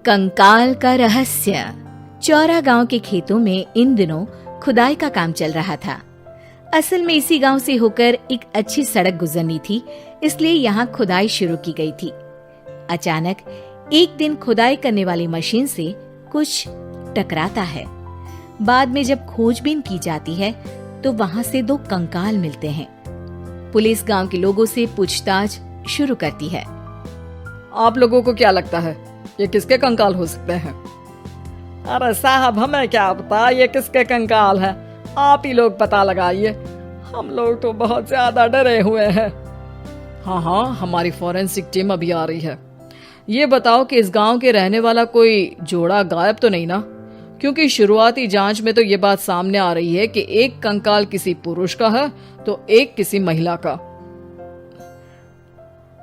कंकाल का रहस्य। चौरा गांव के खेतों में इन दिनों खुदाई का काम चल रहा था। असल में इसी गांव से होकर एक अच्छी सड़क गुजरनी थी, इसलिए यहाँ खुदाई शुरू की गई थी। अचानक एक दिन खुदाई करने वाली मशीन से कुछ टकराता है। बाद में जब खोजबीन की जाती है तो वहाँ से 2 कंकाल मिलते हैं। पुलिस गांव के लोगों से पूछताछ शुरू करती है। आप लोगों को क्या लगता है ये किसके कंकाल हो सकते हैं? अरे साहब, हमें क्या पता ये किसके कंकाल है, आप ही लोग पता लगाइए। हम लोग तो बहुत ज्यादा डरे हुए हैं। हाँ, हमारी फॉरेंसिक टीम अभी आ रही है। ये बताओ कि इस गांव के रहने वाला कोई जोड़ा गायब तो नहीं ना? क्योंकि शुरुआती जांच में तो ये बात सामने आ रही है कि एक कंकाल किसी पुरुष का है तो एक किसी महिला का।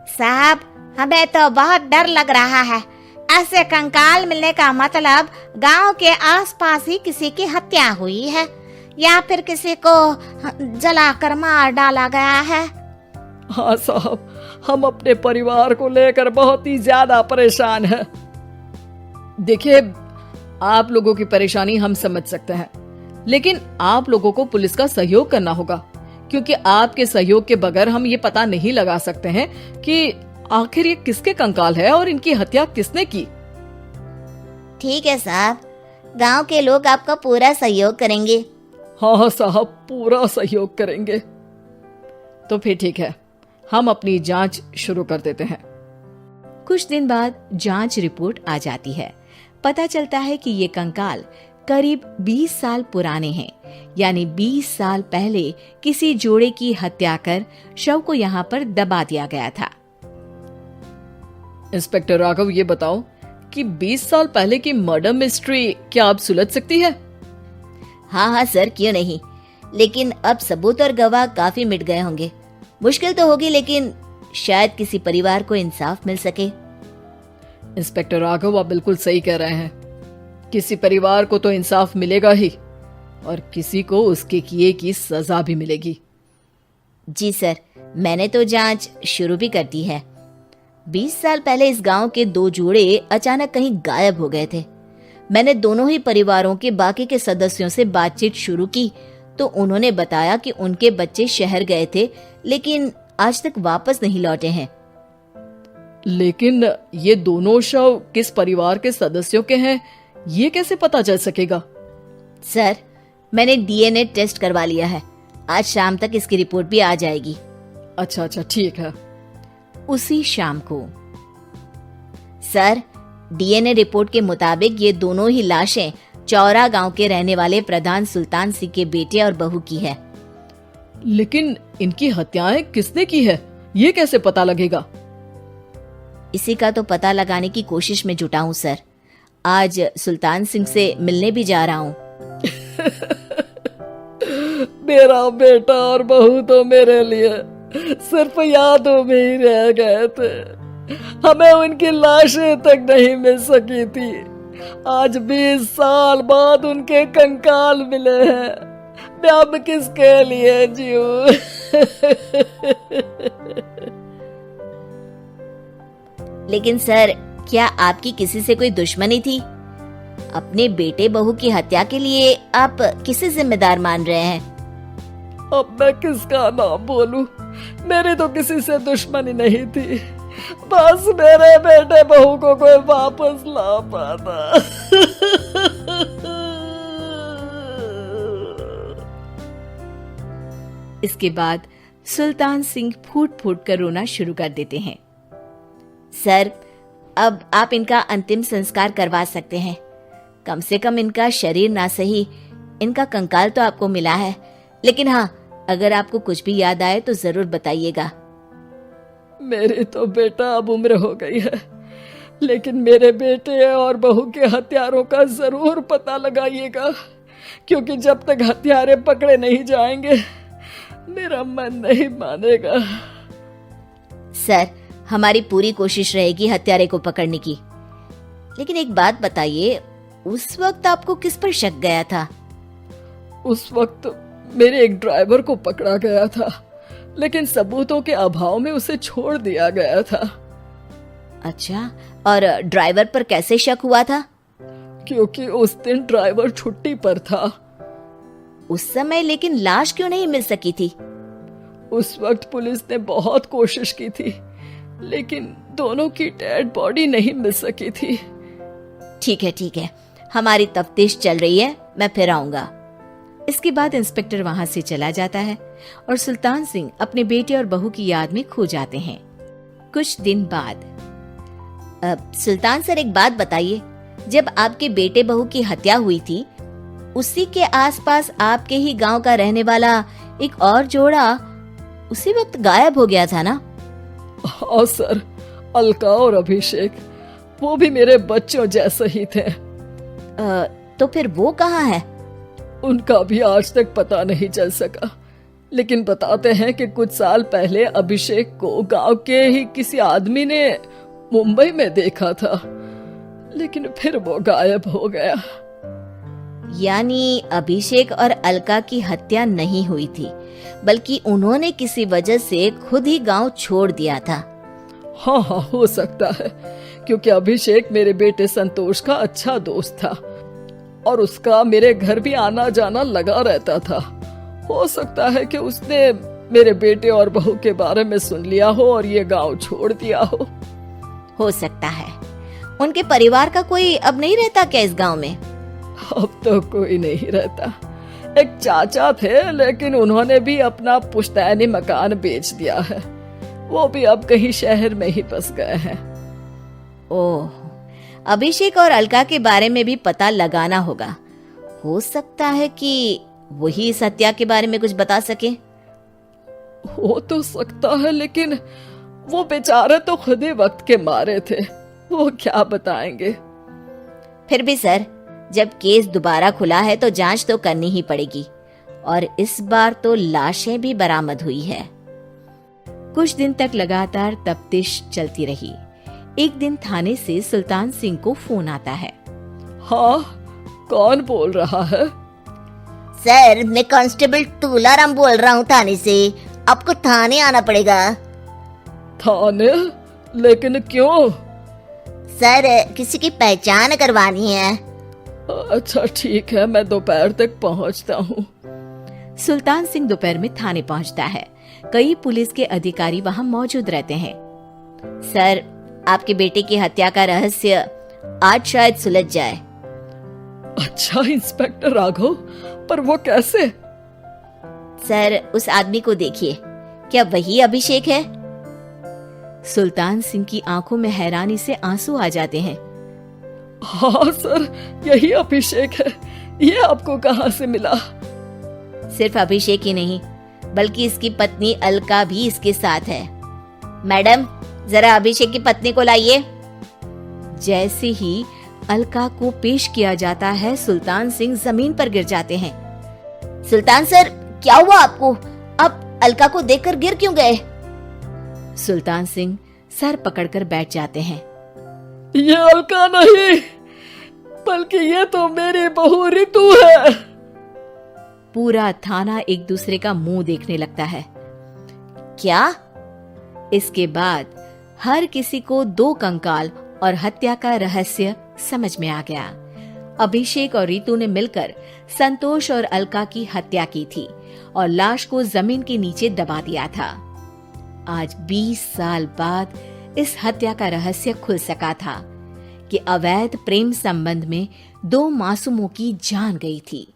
साहब, हमें तो बहुत डर लग रहा है। ऐसे कंकाल मिलने का मतलब गांव के आसपास ही किसी की हत्या हुई है या फिर किसी को जलाकर मार डाला गया है। हाँ साहब, हम अपने परिवार को लेकर बहुत ही ज्यादा परेशान हैं। देखिए, आप लोगों की परेशानी हम समझ सकते हैं, लेकिन आप लोगों को पुलिस का सहयोग करना होगा, क्योंकि आपके सहयोग के बगैर हम ये पता नहीं लगा सकते हैं कि आखिर ये किसके कंकाल है और इनकी हत्या किसने की। ठीक है साहब, गांव के लोग आपका पूरा सहयोग करेंगे। हाँ साहब, पूरा सहयोग करेंगे। तो फिर ठीक है, हम अपनी जांच शुरू कर देते हैं। कुछ दिन बाद जांच रिपोर्ट आ जाती है। पता चलता है कि ये कंकाल करीब 20 साल पुराने हैं, यानी 20 साल पहले किसी जोड़े की हत्या कर शव को यहाँ पर दबा दिया गया था। इंस्पेक्टर राघव, ये बताओ कि 20 साल पहले की मर्डर मिस्ट्री क्या आप सुलझ सकती है? हाँ सर, क्यों नहीं, लेकिन अब सबूत और गवाह काफी मिट गए होंगे। मुश्किल तो होगी, लेकिन शायद किसी परिवार को इंसाफ मिल सके। इंस्पेक्टर राघव, आप बिल्कुल सही कह रहे हैं। किसी परिवार को तो इंसाफ मिलेगा ही और किसी को उसके किए की सजा भी मिलेगी। जी सर, मैंने तो जांच शुरू भी कर दी है। 20 साल पहले इस गांव के 2 जोड़े अचानक कहीं गायब हो गए थे। मैंने दोनों ही परिवारों के बाकी के सदस्यों से बातचीत शुरू की तो उन्होंने बताया कि उनके बच्चे शहर गए थे, लेकिन आज तक वापस नहीं लौटे हैं। लेकिन ये दोनों शव किस परिवार के सदस्यों के हैं, ये कैसे पता चल सकेगा? सर, मैंने डीएनए टेस्ट करवा लिया है। आज शाम तक इसकी रिपोर्ट भी आ जाएगी। अच्छा, ठीक है। उसी शाम को सर, डीएनए रिपोर्ट के मुताबिक ये दोनों ही लाशें चौरा गांव के रहने वाले प्रधान सुल्तान सिंह के बेटे और बहू की है। लेकिन इनकी हत्याएं किसने की है, ये कैसे पता लगेगा? इसी का तो पता लगाने की कोशिश में जुटा हूँ सर। आज सुल्तान सिंह से मिलने भी जा रहा हूँ। मेरा बेटा और बहू तो मेरे लिए सिर्फ यादों में ही रह गए थे। हमें उनकी लाशें तक नहीं मिल सकी थी। आज 20 साल बाद उनके कंकाल मिले हैं। मैं अब किसके लिए जीऊं? लेकिन सर, क्या आपकी किसी से कोई दुश्मनी थी? अपने बेटे बहू की हत्या के लिए आप किसे जिम्मेदार मान रहे हैं? अब मैं किसका नाम बोलूं? मेरी तो किसी से दुश्मनी नहीं थी, बस मेरे बेटे बहू को कोई वापस ला पाता। इसके बाद सुल्तान सिंह फूट फूट कर रोना शुरू कर देते हैं। सर, अब आप इनका अंतिम संस्कार करवा सकते हैं। कम से कम इनका शरीर ना सही, इनका कंकाल तो आपको मिला है। लेकिन हाँ, अगर आपको कुछ भी याद आए तो जरूर बताइएगा। मेरी तो बेटा अब उम्र हो गई है, लेकिन मेरे बेटे और बहू के हत्यारों का जरूर पता लगाइएगा, क्योंकि जब तक हत्यारे पकड़े नहीं जाएंगे मेरा मन नहीं मानेगा। सर, हमारी पूरी कोशिश रहेगी हत्यारे को पकड़ने की। लेकिन एक बात बताइए, उस वक्त आपको किस पर शक गया था? उस वक्त मेरे एक ड्राइवर को पकड़ा गया था, लेकिन सबूतों के अभाव में उसे छोड़ दिया गया था। अच्छा, और ड्राइवर पर कैसे शक हुआ था? क्योंकि उस दिन ड्राइवर छुट्टी पर था। उस समय लेकिन लाश क्यों नहीं मिल सकी थी? उस वक्त पुलिस ने बहुत कोशिश की थी, लेकिन दोनों की डेड बॉडी नहीं मिल सकी थी। ठीक है, हमारी तफ्तीश चल रही है, मैं फिर आऊंगा। इसके बाद इंस्पेक्टर वहां से चला जाता है और सुल्तान सिंह अपने बेटे और बहू की याद में खो जाते हैं। कुछ दिन बाद सुल्तान सर, एक बात बताइए, जब आपके बेटे बहू की हत्या हुई थी, उसी के आसपास आपके ही गांव का रहने वाला एक और जोड़ा उसी वक्त गायब हो गया था ना? हाँ सर, अलका और अभिषेक, वो भी मेरे बच्चों जैसे ही थे। तो फिर वो कहाँ है? उनका भी आज तक पता नहीं चल सका, लेकिन बताते हैं कि कुछ साल पहले अभिषेक को गांव के ही किसी आदमी ने मुंबई में देखा था, लेकिन फिर वो गायब हो गया। यानी अभिषेक और अलका की हत्या नहीं हुई थी, बल्कि उन्होंने किसी वजह से खुद ही गांव छोड़ दिया था। हाँ, हो सकता है, क्योंकि अभिषेक मेरे बेटे संतोष का अच्छा दोस्त था और उसका मेरे घर भी आना जाना लगा रहता था। हो सकता है कि उसने मेरे बेटे और बहू के बारे में सुन लिया हो और ये गांव छोड़ दिया हो सकता है। उनके परिवार का कोई अब नहीं रहता क्या इस गांव में? अब तो कोई नहीं रहता। एक चाचा थे, लेकिन उन्होंने भी अपना पुश्तैनी मकान बेच दिया है। वो भी अब कहीं शहर में ही बस गए हैं। ओह, अभिषेक और अलका के बारे में भी पता लगाना होगा। हो सकता है कि वही इस हत्या के बारे में कुछ बता सके। हो तो सकता है, लेकिन वो बेचारे तो खुद ही वक्त के मारे थे, वो क्या बताएंगे। फिर भी सर, जब केस दोबारा खुला है तो जांच तो करनी ही पड़ेगी, और इस बार तो लाशें भी बरामद हुई है। कुछ दिन तक लगातार तफ्तीश चलती रही। एक दिन थाने से सुल्तान सिंह को फोन आता है। हाँ, कौन बोल रहा है? सर, मैं कांस्टेबल तुलाराम बोल रहा हूँ थाने से। आपको थाने आना पड़ेगा। थाने? लेकिन क्यों? सर, किसी की पहचान करवानी है। अच्छा ठीक है, मैं दोपहर तक पहुंचता हूँ। सुल्तान सिंह दोपहर में थाने पहुंचता है। कई पुलिस के अधिकारी वहां मौजूद रहते हैं। सर, आपके बेटे की हत्या का रहस्य आज शायद सुलझ जाए। अच्छा इंस्पेक्टर राघव, पर वो कैसे? सर, उस आदमी को देखिए, क्या वही अभिषेक है? सुल्तान सिंह की आंखों में हैरानी से आंसू आ जाते हैं। हाँ सर, यही अभिषेक है। ये आपको कहाँ से मिला? सिर्फ अभिषेक ही नहीं, बल्कि इसकी पत्नी अलका भी इसके साथ है। मैडम, जरा अभिषेक की पत्नी को लाइए। जैसे ही अलका को पेश किया जाता है, सुल्तान सिंह जमीन पर गिर जाते हैं। सुल्तान सर, क्या हुआ आपको? आप अलका को देखकर गिर क्यों गए? सुल्तान सिंह सर पकड़कर बैठ जाते हैं। ये अलका नहीं, बल्कि ये तो मेरी बहू रितु है। पूरा थाना एक दूसरे का मुंह देखने लगता है। क्या? इसके बाद हर किसी को दो कंकाल और हत्या का रहस्य समझ में आ गया। अभिषेक और रितु ने मिलकर संतोष और अलका की हत्या की थी और लाश को जमीन के नीचे दबा दिया था। आज 20 साल बाद इस हत्या का रहस्य खुल सका था कि अवैध प्रेम संबंध में 2 मासूमों की जान गई थी।